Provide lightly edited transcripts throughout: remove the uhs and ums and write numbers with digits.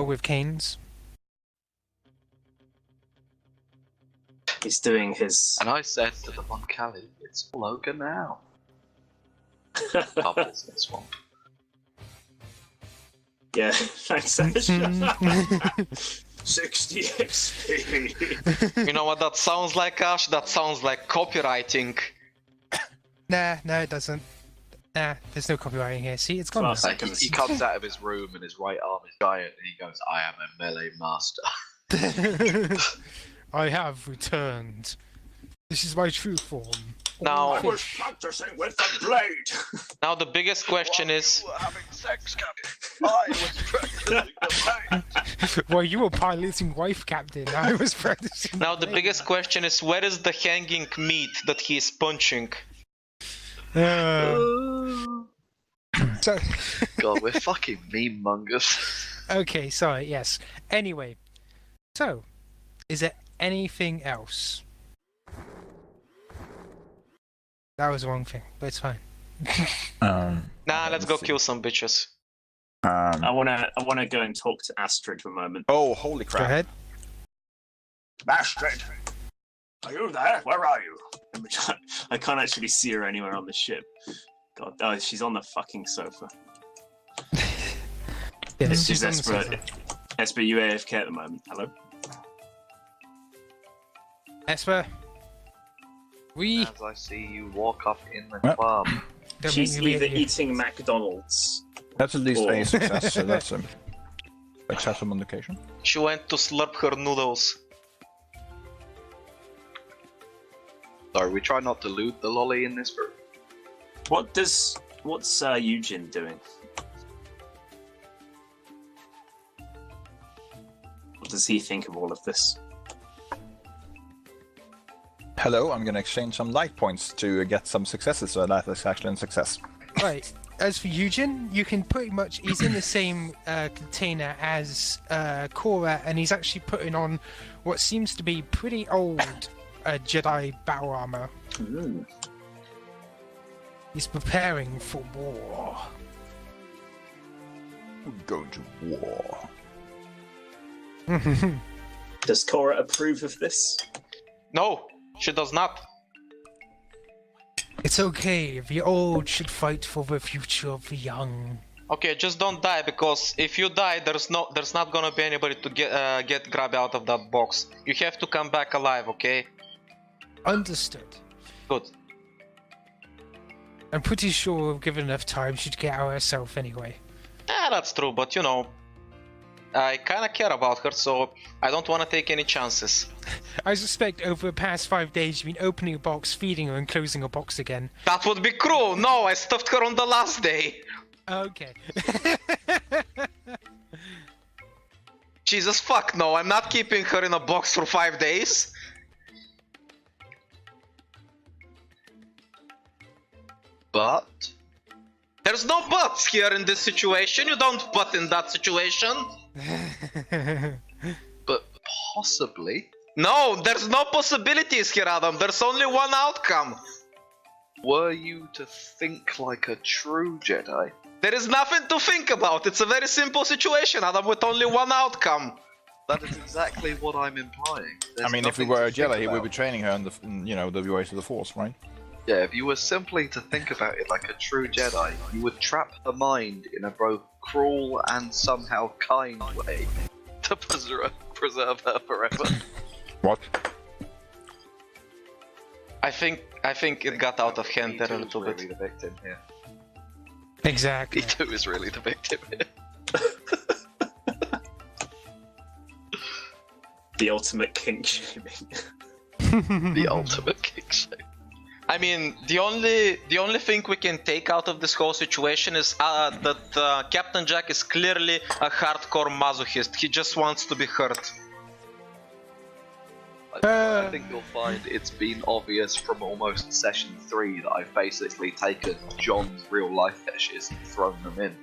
with Kains. He's doing his... And I said to the Moncali, it's all over now. Bubbles this one. Yeah, thanks, Ash. 60 XP. You know what that sounds like, Ash? That sounds like copywriting. Nah, no, it doesn't. Nah, there's no copywriting here. See, it's gone. Well, now. He comes out of his room and his right arm is giant and he goes, I am a melee master. I have returned. This is my true form. Now, I was practicing with the blade. now the biggest question is... You were having sex, Captain. I was practicing the blade. Well, you were piloting wife captain. I was practicing. Now the biggest question is, where is the hanging meat that he is punching? So, God, we're fucking meme mongers. okay, sorry, yes. Anyway, so, is there anything else? That was the wrong thing, but it's fine. Nah, let's go kill some bitches. I wanna go and talk to Astrid for a moment. Oh, holy crap. Go ahead. Astrid, are you there? Where are you? I can't actually see her anywhere on the ship. God, oh, she's on the fucking sofa. Yeah, This she's is on the Esper. sofa. Esper, you AFK at the moment. Hello? Esper. We. As I see you walk up in the Yep. club. Don't She's make me either read you. eating McDonald's. That's at least Or- a success, so that's a successful indication. She went to slurp her noodles. Sorry, we try not to loot the lolly in this group. What's Eugen doing? What does he think of all of this? Hello, I'm gonna exchange some light points to get some successes, so that is actually a success. Right. As for Eugen, you can pretty much. He's in the same container as Cora, and he's actually putting on what seems to be pretty old Jedi battle armor. Mm. He's preparing for war. We're going to war. Does Cora approve of this? No, she does not. It's okay. The old should fight for the future of the young. Okay, just don't die, because if you die, there's not gonna be anybody to get grabbed out of that box. You have to come back alive, okay? Understood. Good. I'm pretty sure given enough time she'd get out herself anyway. Yeah, that's true, but you know, I kinda care about her, so I don't wanna take any chances. I suspect over the past 5 days you've been opening a box, feeding her, and closing a box again. That would be cruel! No, I stuffed her on the last day! Okay. Jesus fuck, no, I'm not keeping her in a box for 5 days! But... There's no buts here in this situation, you don't butt in that situation! But possibly... No, there's no possibilities here, Adam, there's only one outcome! Were you to think like a true Jedi? There is nothing to think about, it's a very simple situation, Adam, with only one outcome! That is exactly what I'm implying. I mean, if we were a Jedi, he would be training her in the, the ways of the Force, right? Yeah, if you were simply to think about it like a true Jedi, you would trap her mind in a both cruel and somehow kind way to preserve her forever. What? I think it got out of hand there a little bit. The victim here. Exactly. P2 is really the victim here. The ultimate kink shaming. The ultimate kick shame. I mean, the only thing we can take out of this whole situation is that Captain Jack is clearly a hardcore masochist. He just wants to be hurt. I think you'll find it's been obvious from almost session 3 that I've basically taken John's real life fetishes and thrown them in.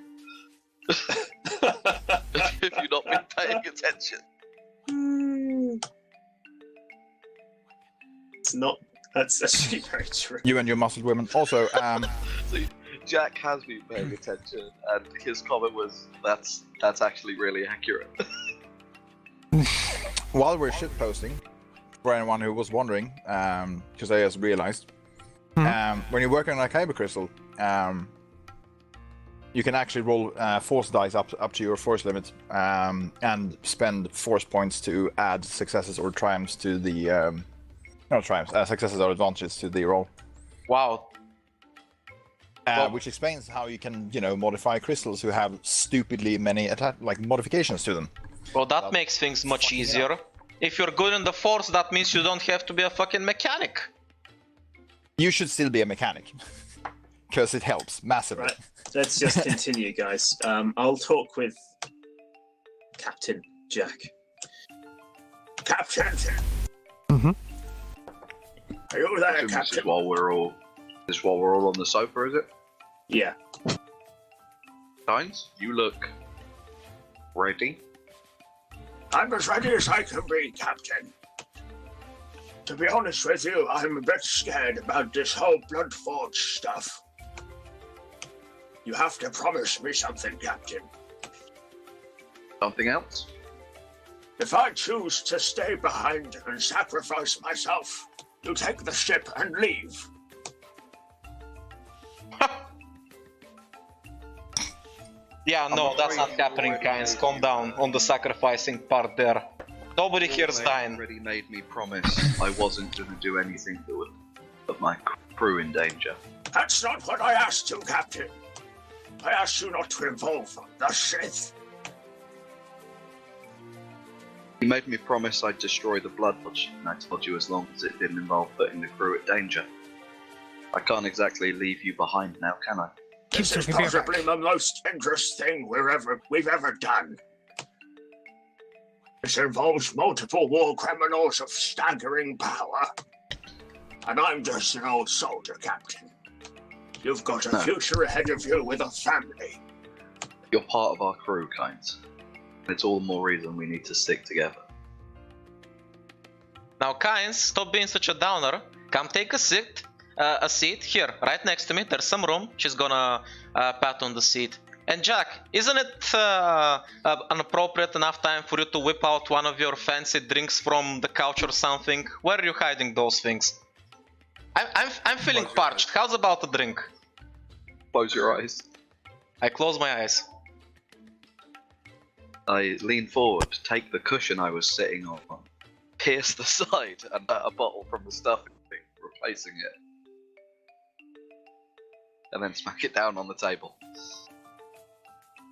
If you've not been paying attention. It's not. That's actually very true. You and your muscled women. Also, So Jack has been paying attention, and his comment was, "That's actually really accurate." While we're shitposting, for anyone who was wondering, because I just realized, when you're working on a kyber crystal, you can actually roll force dice up to your force limit, and spend force points to add successes or triumphs to the not triumphs, successes or advantages to the roll. Wow. Which explains how you can, modify crystals who have stupidly many modifications to them. Well, that makes things much easier. If you're good in the force, that means you don't have to be a fucking mechanic. You should still be a mechanic, because it helps massively. Right, let's just continue, guys. I'll talk with Captain Jack. Captain! Mm-hmm. Are you there, This Captain? is while we're all on the sofa, is it? Yeah. Kains, you look ready. I'm as ready as I can be, Captain. To be honest with you, I'm a bit scared about this whole Bloodforge stuff. You have to promise me something, Captain. Something else? If I choose to stay behind and sacrifice myself, you take the ship and leave. Yeah, no, that's not happening, Kains. Calm down on the sacrificing part there. Nobody here's dying. Already made me promise I wasn't going to do anything that would put my crew in danger. That's not what I asked you, Captain. I asked you not to involve the Sith. You made me promise I'd destroy the Blood Lodge, and I told you as long as it didn't involve putting the crew at danger. I can't exactly leave you behind now, can I? This is possibly the most dangerous thing we've ever done. This involves multiple war criminals of staggering power. And I'm just an old soldier, Captain. You've got a future ahead of you with a family. You're part of our crew, Kains. It's all the more reason we need to stick together. Now, Kains, stop being such a downer. Come take a seat. Here, right next to me. There's some room. She's gonna pat on the seat. And Jack, isn't it an appropriate enough time for you to whip out one of your fancy drinks from the couch or something? Where are you hiding those things? I'm feeling parched. How's about a drink? Close your eyes. I close my eyes. I lean forward, take the cushion I was sitting on, pierce the side, and a bottle from the stuffing, replacing it. And then smack it down on the table.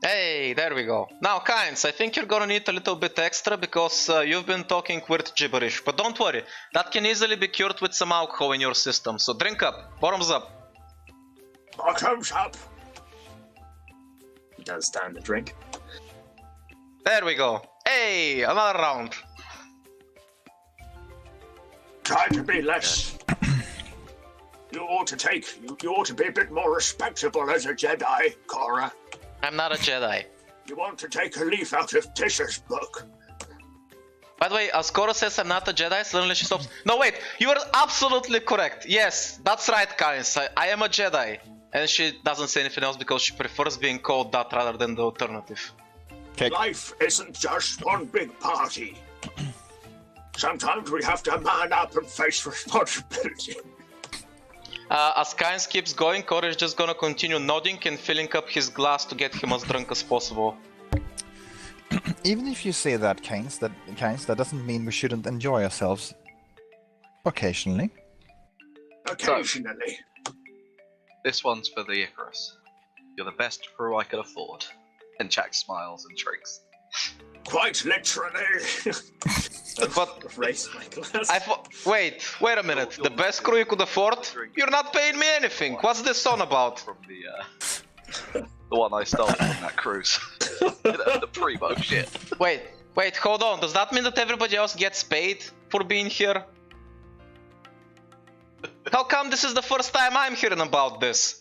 Hey, there we go. Now, Kains, I think you're gonna need a little bit extra because you've been talking weird gibberish. But don't worry, that can easily be cured with some alcohol in your system. So drink up. Bottoms up. Bottoms up. He does stand the drink. There we go. Hey, another round. Try to be less. You ought to be a bit more respectable as a Jedi, Cora. I'm not a Jedi. You want to take a leaf out of Tish's book. By the way, as Cora says I'm not a Jedi, suddenly she stops. No, wait, you are absolutely correct. Yes, that's right, Kains. I am a Jedi. And she doesn't say anything else because she prefers being called that rather than the alternative. Okay. Life isn't just one big party. Sometimes we have to man up and face responsibility. As Kains keeps going, Korax is just gonna continue nodding and filling up his glass to get him as drunk as possible. Even if you say that, Kains, that doesn't mean we shouldn't enjoy ourselves occasionally. Occasionally. This one's for the Icarus. You're the best crew I could afford. And Jack smiles and drinks. Quite literally. But Raise my glass. wait a minute. The best crew you could afford? You're not paying me anything. What's this song about? From the one I stole from that cruise. The primo shit. Wait, hold on. Does that mean that everybody else gets paid for being here? How come this is the first time I'm hearing about this?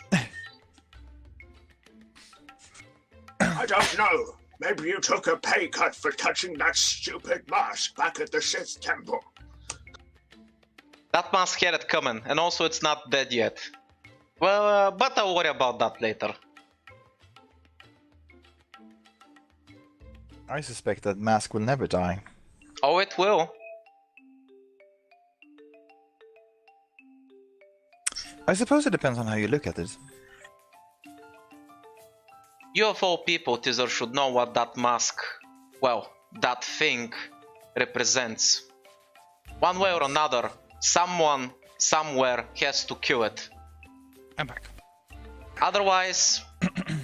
I don't know. Maybe you took a pay cut for touching that stupid mask back at the Sith Temple. That mask had it coming, and also it's not dead yet. Well, but I'll worry about that later. I suspect that mask will never die. Oh, it will. I suppose it depends on how you look at it. You of all people, Teaser, should know what that mask, well, that thing represents. One way or another, someone, somewhere has to kill it. I'm back. Otherwise,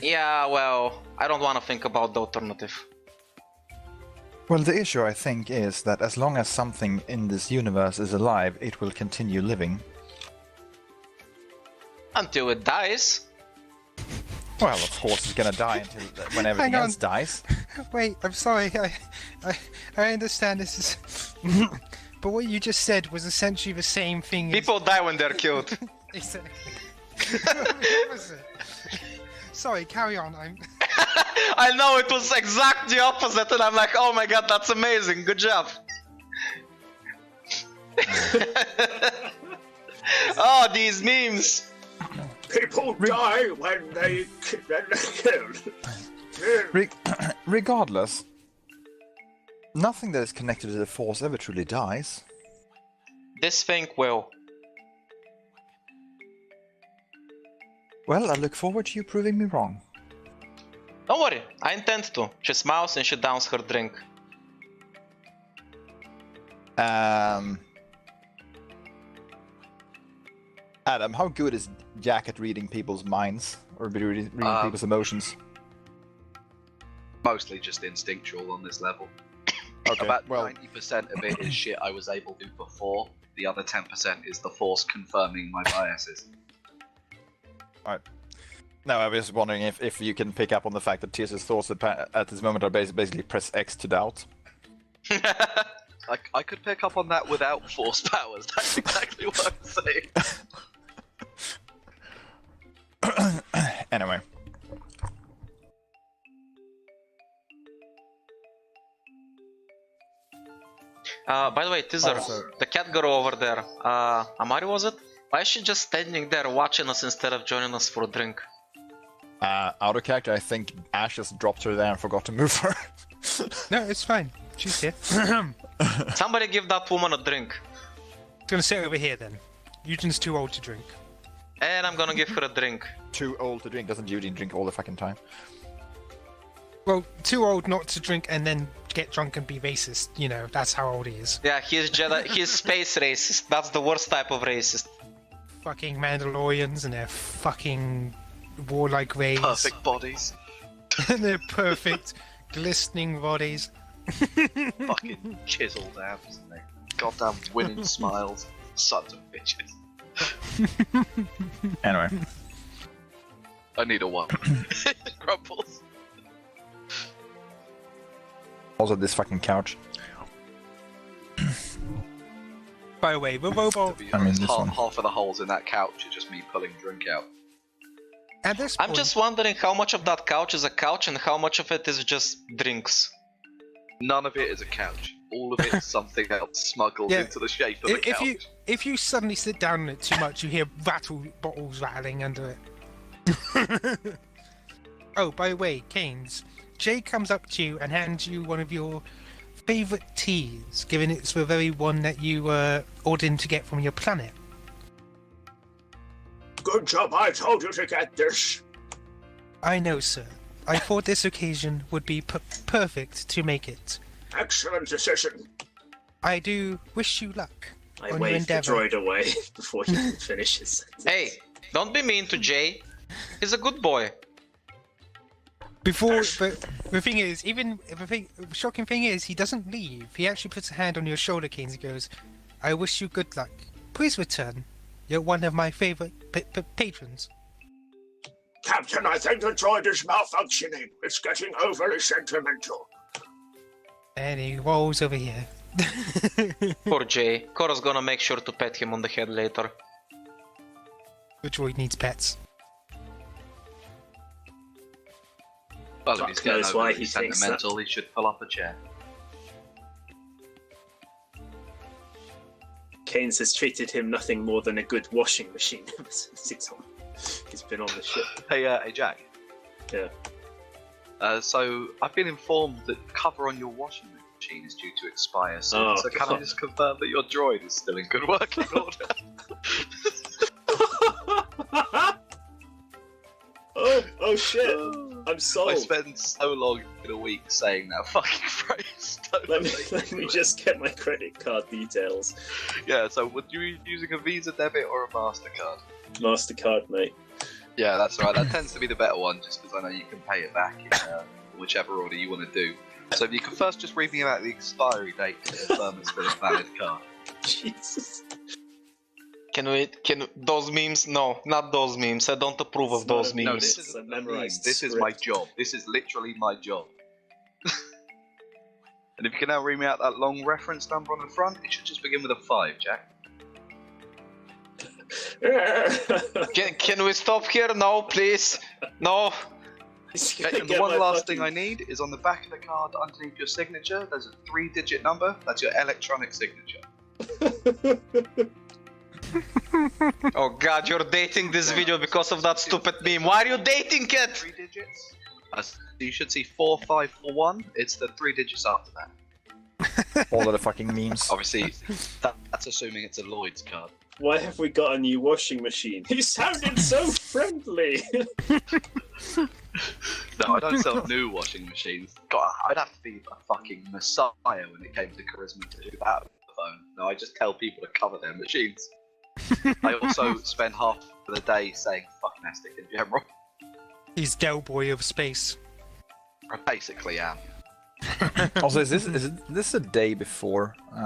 yeah, well, I don't want to think about the alternative. Well, the issue, I think, is that as long as something in this universe is alive, it will continue living. Until it dies. Well, of course, it's gonna die until when everything Hang on. else dies. Wait, I'm sorry. I understand this is... but what you just said was essentially the same thing People die when they're killed. Exactly. What was it? Sorry, carry on. I know, it was exactly the opposite, and I'm like, oh my god, that's amazing, good job. Oh, these memes. People die when they're killed. Regardless, nothing that is connected to the Force ever truly dies. This thing will. Well, I look forward to you proving me wrong. Don't worry, I intend to. She smiles and she downs her drink. Adam, how good is Jack at reading people's minds? Or reading people's emotions? Mostly just instinctual on this level. Okay, About well, 90% of it is shit I was able to do before. The other 10% is the Force confirming my biases. alright. No, I was wondering if you can pick up on the fact that Tears' thoughts at this moment are basically press X to doubt. I could pick up on that without Force powers. That's exactly what I'm saying. Anyway. By the way, Teaser, Also- the cat girl over there, Amari was it? Why is she just standing there watching us instead of joining us for a drink? Out of character, I think Ash just dropped her there and forgot to move her. No, it's fine. She's here. Somebody give that woman a drink. Gonna sit over here then. Eugen's too old to drink. And I'm gonna give her a drink. Too old to drink. Doesn't Eugene drink all the fucking time? Well, too old not to drink and then get drunk and be racist. You know, that's how old he is. Yeah, he's Jedi, he's space racist. That's the worst type of racist. Fucking Mandalorians and their fucking warlike rays. Perfect bodies. And their perfect, glistening bodies. Fucking chiseled abs and their goddamn winning smiles. Sons of bitches. Anyway. I need a one. Grumbles. Also, this fucking couch. By the way, the robot... To be I mean, honest, this one. half of the holes in that couch are just me pulling drink out. At this I'm point, just wondering how much of that couch is a couch and how much of it is just drinks. None of it is a couch. All of it is something else smuggled Yeah, into the shape of the couch. if you suddenly sit down on it too much, you hear bottles rattling under it. Oh, by the way, Kains, Jay comes up to you and hands you one of your favourite teas, given it's the very one that you ordered in to get from your planet. Good job, I told you to get this. I know, sir. I thought this occasion would be perfect to make it. Excellent decision. I do wish you luck I on your waved the endeavour. droid away before he finishes. Hey, don't be mean to Jay. He's a good boy. But the thing is, the shocking thing is, he doesn't leave. He actually puts a hand on your shoulder, Kains, and goes, "I wish you good luck. Please return. You're one of my favourite patrons." Captain, I think the droid is malfunctioning. It's getting overly sentimental. And he rolls over here. Poor Jay. Cora's gonna make sure to pat him on the head later. The droid needs pets. Well, if Fuck he's getting knows why overly he thinks that. sentimental, he should pull up a chair. Kains has treated him nothing more than a good washing machine ever since he's on. he's been on the ship. Hey Jack. Yeah. So I've been informed that cover on your washing machine is due to expire soon. Oh, so can I God. just confirm that your droid is still in good working order? Oh shit! I'm sold. I spend so long in a week saying that fucking phrase. Don't Let make me do it. just get my credit card details. Yeah, so would you be using a Visa debit or a MasterCard? MasterCard, mate. Yeah, that's right. That tends to be the better one, just because I know you can pay it back in whichever order you want to do. So if you could first just read me about the expiry date to confirm it's still a valid card. Jesus. Can those memes? No, not those memes. I don't approve of It's those not a No, meme. memes. this It's a isn't a meme. memorized This is my script. job. This is literally my job. And if you can now read me out that long reference number on the front, it should just begin with a 5, Jack. Can we stop here? No, please. No. Okay, and the one last thing I need is on the back of the card underneath your signature, there's a 3-digit number. That's your electronic signature. Oh God, you're dating this video because of that stupid meme. Why are you dating it? 3 digits. So you should see 4541. It's the 3 digits after that. All of the fucking memes. Obviously, that's assuming it's a Lloyd's card. Why have we got a new washing machine? You sounded so friendly. No, I don't sell new washing machines. God, I'd have to be a fucking messiah when it came to charisma to do that on the phone. No, I just tell people to cover their machines. I also spend half of the day saying fuck Nastic in general. He's Del Boy of space. I basically am. Also, is this a day before the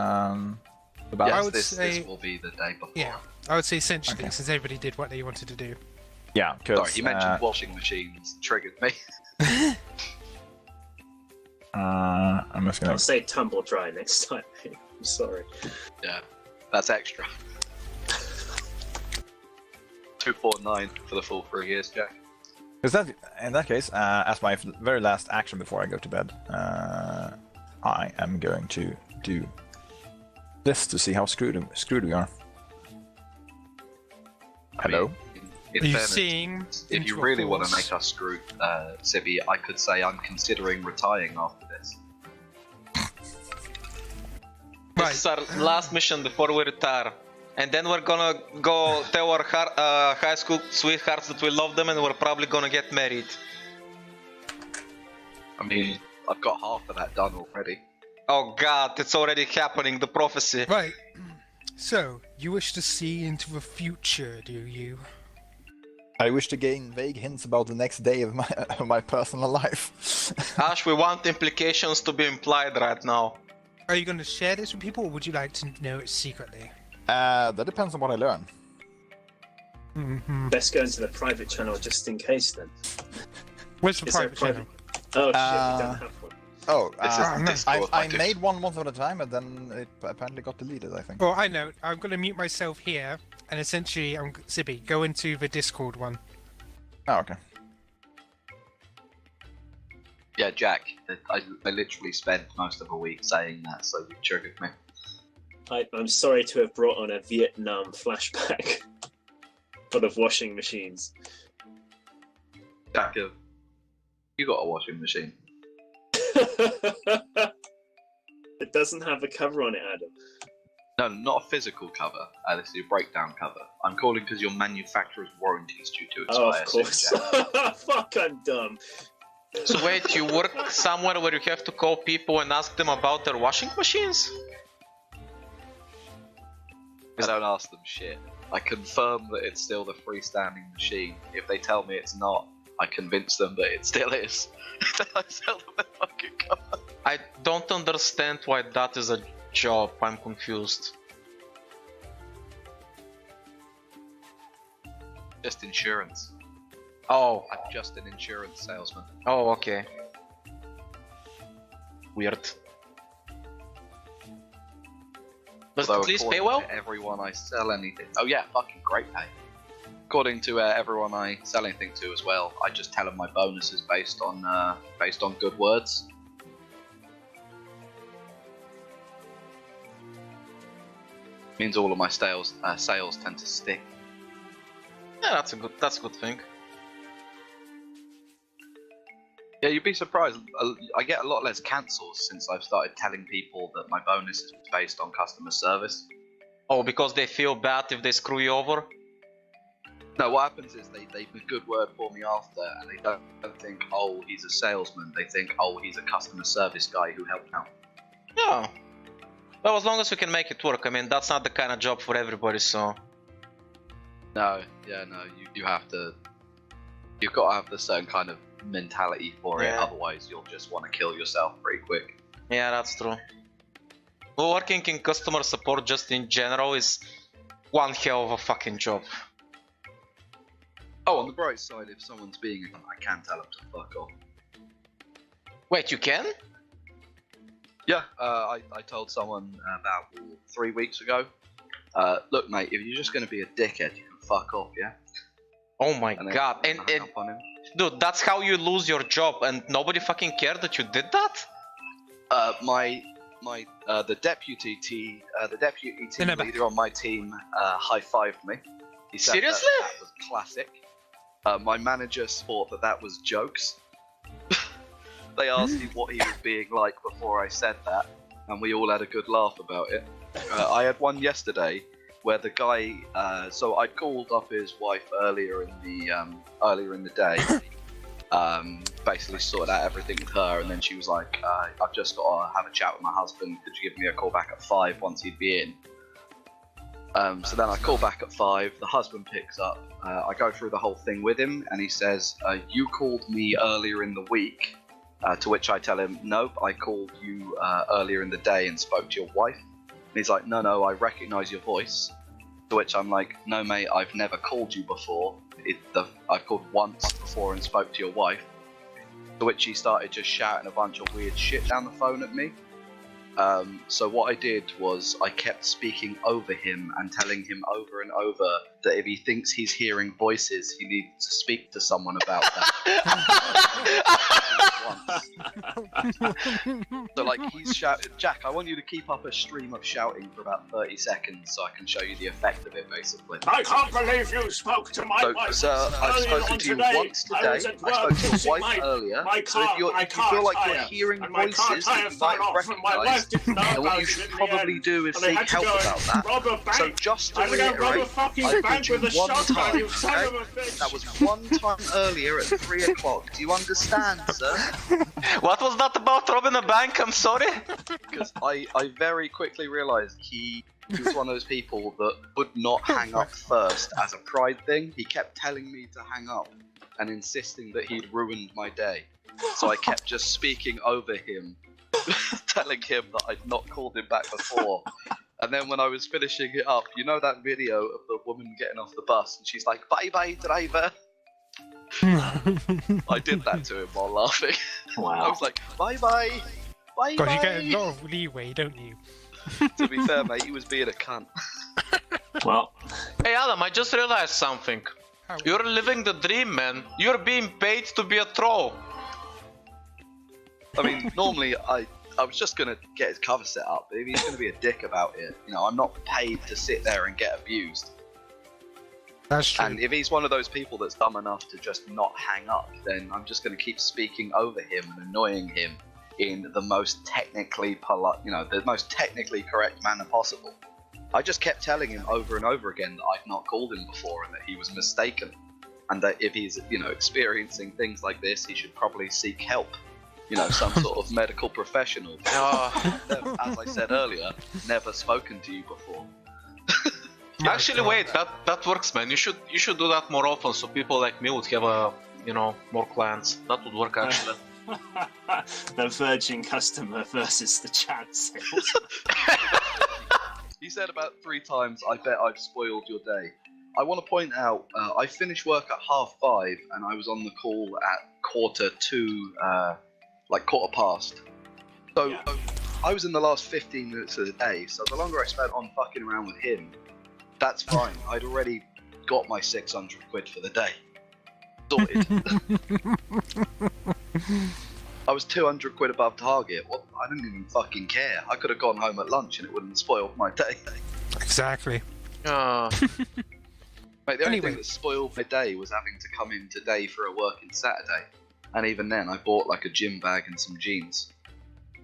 battle? I Yes, would this say- will be the day before. Yeah, I would say essentially, Okay. since everybody did what they wanted to do. Yeah, because Sorry, you mentioned washing machines. Triggered me. I'm just gonna. I'll say tumble dry next time. I'm sorry. Yeah, that's extra. 249 for the full 3 years, Jack. Because that, in that case, as my very last action before I go to bed, I am going to do this to see how screwed we are. Hello? In Are you fairness, seeing? if you really want to make us screwed, Sibby, I could say I'm considering retiring after this. This is our last mission before we retire. And then we're gonna go tell our high school sweethearts that we love them and we're probably gonna get married. I mean, I've got half of that done already. Oh God, it's already happening, the prophecy. Right. So, you wish to see into the future, do you? I wish to gain vague hints about the next day of my personal life. Ash, we want implications to be implied right now. Are you going to share this with people, or would you like to know it secretly? That depends on what I learn. Mm-hmm. Best go into the private channel just in case then. Where's the Is there private channel? Oh shit, we don't have one. Oh, This is no. Discord, I like made one once at a time, and then it apparently got deleted, I think. Well, I know. I'm going to mute myself here, and essentially, Sibby, go into the Discord one. Oh, okay. Yeah, Jack, I literally spent most of a week saying that, so you triggered me. I'm sorry to have brought on a Vietnam flashback full of washing machines. Jack, you got a washing machine. It doesn't have a cover on it, Adam. No, not a physical cover. This is your breakdown cover. I'm calling because your manufacturer's warranty is due to expire Oh, of course. soon, Jack. Fuck, I'm dumb. So wait, you work somewhere where you have to call people and ask them about their washing machines? I don't ask them shit. I confirm that it's still the freestanding machine. If they tell me it's not, I convince them that it still is. Then I sell them the fucking cover. I don't understand why that is a job. I'm confused. Just insurance. Oh, I'm just an insurance salesman. oh, okay. Weird. Does it Although at least according pay well? to everyone I sell anything. Oh yeah, fucking great pay. According to everyone I sell anything to as well, I just tell them my bonus is based on good words. Means all of my sales tend to stick. Yeah, that's a good thing. Yeah, you'd be surprised. I get a lot less cancels since I've started telling people that my bonus is based on customer service. Oh, because they feel bad if they screw you over? No, what happens is they leave a good word for me after, and they don't think, oh, he's a salesman. They think, oh, he's a customer service guy who helped out. Yeah. Well, as long as we can make it work. I mean, that's not the kind of job for everybody, so... No, you have to... You've got to have the certain kind of mentality for it, otherwise you'll just want to kill yourself pretty quick. Yeah, that's true. Well, working in customer support just in general is one hell of a fucking job. Oh, on the bright side, if someone's being a cunt, I can tell them to fuck off. Wait, you can? Yeah, I told someone about 3 weeks ago, look mate, if you're just going to be a dickhead, you can fuck off, yeah? Oh my god, and up on him. dude, that's how you lose your job and nobody fucking cared that you did that? The deputy team leader on my team high-fived me. He said Seriously? that was classic. My manager thought that was jokes. They asked me what he was being like before I said that, and we all had a good laugh about it. I had one yesterday where the guy, so I called up his wife earlier in the day, basically sorted out everything with her, and then she was like, I've just got to have a chat with my husband, could you give me a call back at 5 once he'd be in? So then I call back at 5, the husband picks up, I go through the whole thing with him, and he says, you called me earlier in the week, to which I tell him, nope, I called you earlier in the day and spoke to your wife. And he's like, no, I recognise your voice. To which I'm like, no mate, I've never called you before. I've called once before and spoke to your wife. To which he started just shouting a bunch of weird shit down the phone at me. So what I did was I kept speaking over him and telling him over and over that if he thinks he's hearing voices, he needs to speak to someone about that. So like he's shouted, Jack, I want you to keep up a stream of shouting for about 30 seconds so I can show you the effect of it basically. I can't believe you spoke to my wife. So I've spoken to you once today, I spoke to your wife earlier, so if you feel like you're hearing voices that you might recognise, then what you should probably do is seek help about that. So just to reiterate, I called you one time, okay? That was one time earlier at 3 o'clock. Do you understand, sir? What was that about robbing a bank? I'm sorry? Because I very quickly realised he was one of those people that would not hang up first as a pride thing. He kept telling me to hang up and insisting that he'd ruined my day. So I kept just speaking over him, telling him that I'd not called him back before. And then when I was finishing it up, you know that video of the woman getting off the bus and she's like, bye bye driver. I did that to him while laughing. Wow. I was like, bye bye, bye God, bye. you get a lot of leeway, don't you? To be fair, mate, he was being a cunt. Well, Hey Adam, I just realized something. How- You're living the dream, man. You're being paid to be a troll. I mean, normally I was just gonna get his cover set up, but if he's gonna be a dick about it, you know, I'm not paid to sit there and get abused. That's true. And if he's one of those people that's dumb enough to just not hang up, then I'm just gonna keep speaking over him and annoying him in the most technically polite, you know, the most technically correct manner possible. I just kept telling him over and over again that I'd not called him before and that he was mistaken, and that if he's, you know, experiencing things like this, he should probably seek help. You know, some sort of medical professional. As I said earlier, never spoken to you before. Actually, wait, that works, man. You should do that more often, so people like me would have more clients. That would work actually. the virgin customer versus the chat sales. He said about 3 times, I bet I've spoiled your day. I want to point out, I finished work at 5:30 and I was on the call at 1:45, like 1:15. So Yeah. I was in the last 15 minutes of the day, so the longer I spent on fucking around with him, that's fine. I'd already got my 600 quid for the day. Sorted. I was 200 quid above target. Well, I didn't even fucking care. I could have gone home at lunch and it wouldn't have spoiled my day. Exactly. Mate, the only Anyway. thing that spoiled my day was having to come in today for a working Saturday. And even then, I bought like a gym bag and some jeans.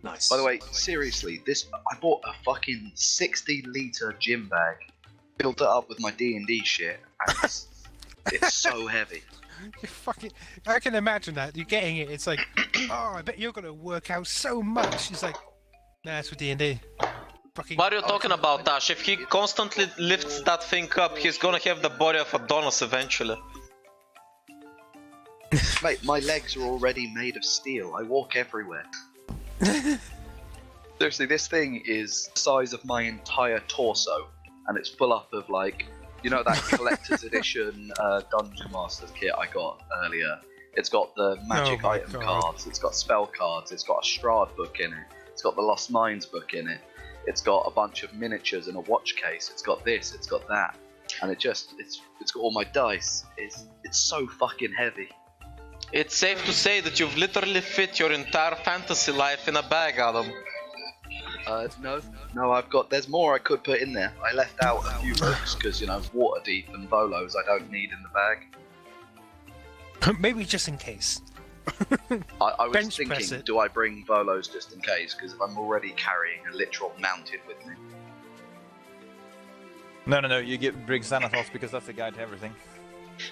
Nice. By the way, seriously, I bought a fucking 60-litre gym bag, filled it up with my D&D shit, and it's so heavy. You fucking, I can imagine that. You're getting it. It's like, oh, I bet you're gonna work out so much. It's like, nah, it's for D&D. Fucking. What are you talking about, Ash? If he constantly lifts that thing up, he's gonna have the body of Adonis eventually. Mate, my legs are already made of steel. I walk everywhere. Seriously, this thing is the size of my entire torso, and it's full up of like, you know, that collector's edition Dungeon Masters kit I got earlier. It's got the magic my item God. cards, it's got spell cards, it's got a Strahd book in it, it's got the Lost Mines book in it, it's got a bunch of miniatures and a watch case, it's got this, it's got that, and it's got all my dice. It's so fucking heavy. It's safe to say that you've literally fit your entire fantasy life in a bag, Adam. No, there's more I could put in there. I left out a few books because, you know, Waterdeep and Volos I don't need in the bag. Maybe just in case. I was Bench press thinking, it. do I bring Volos just in case? Because if I'm already carrying a literal mountain with me. No, you bring Xanathos because that's the guide to everything.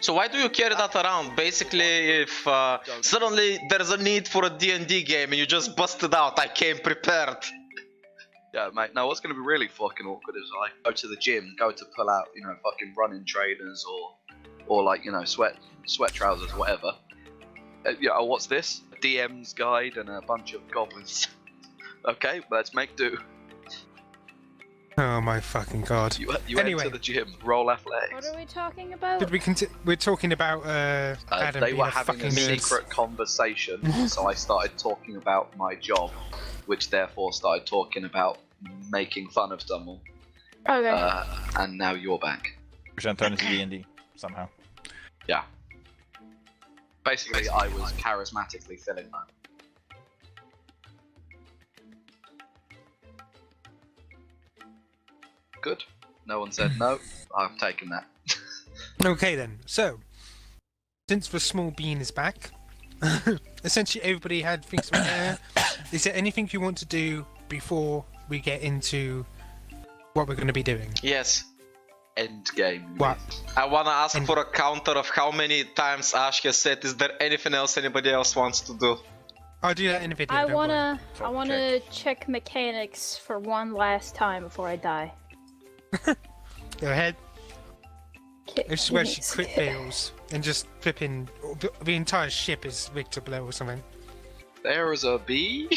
So why do you carry that around? Basically, if suddenly there's a need for a D&D game and you just bust it out, I came prepared. Yeah, mate, no, what's going to be really fucking awkward is I go to the gym, go to pull out, you know, fucking running trainers or like, you know, sweat trousers or whatever. Yeah, what's this? A DM's guide and a bunch of goblins. Okay, let's make do. Oh my fucking god. You Anyway. enter the gym, roll What athletics. are we talking about? Did we we're talking about Adam They being were a having fucking a nerd. secret conversation, so I started talking about my job, which therefore started talking about making fun of someone. Okay. And now you're back. Which then turned into D&D somehow. Yeah. Basically, I was charismatically filling that. Good. No one said no. I've taken that. Okay then, so since the small bean is back, essentially everybody had things to air. Is there anything you want to do before we get into what we're going to be doing? Yes. End game. What? I wanna ask for a counter of how many times Ash has said, is there anything else anybody else wants to do? I'll do that in a video. I don't worry. wanna check mechanics for one last time before I die. Go ahead. Okay, This is where she thanks. crit fails and just flipping the entire ship is rigged to blow or something. There is a bee.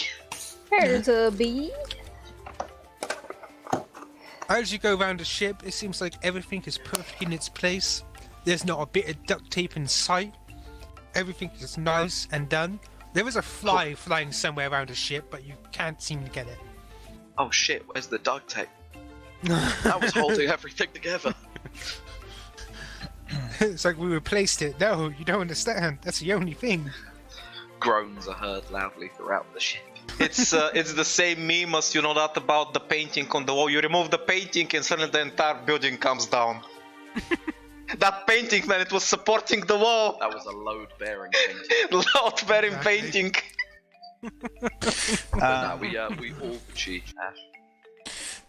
There's a bee. As you go around the ship, it seems like everything is perfect in its place. There's not a bit of duct tape in sight. Everything is nice and done. There is a fly flying somewhere around the ship, but you can't seem to get it. Oh shit, where's the duct tape? That was holding everything together. It's like we replaced it. No, you don't understand. That's the only thing. Groans are heard loudly throughout the ship. It's the same meme as, you know, that about the painting on the wall. You remove the painting and suddenly the entire building comes down. That painting, man, it was supporting the wall. That was a load-bearing painting. Load-bearing Exactly. painting. No, we all cheat, Ash.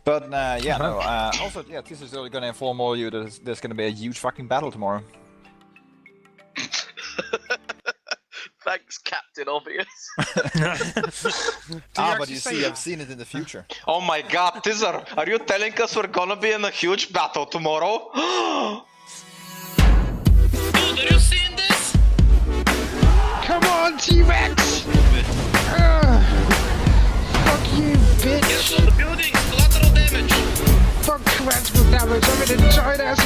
But yeah, no. Also, yeah, this is going to inform all of you that there's going to be a huge fucking battle tomorrow. Thanks, Captain Obvious. But you see, I've seen it in the future. Oh my god, Tizzer, are you telling us we're gonna be in a huge battle tomorrow? Dude, are you seeing this? Come on, T-Rex! Fuck you, bitch! Yes, on the buildings, collateral damage. Fuck collateral damage, I'm in a giant ass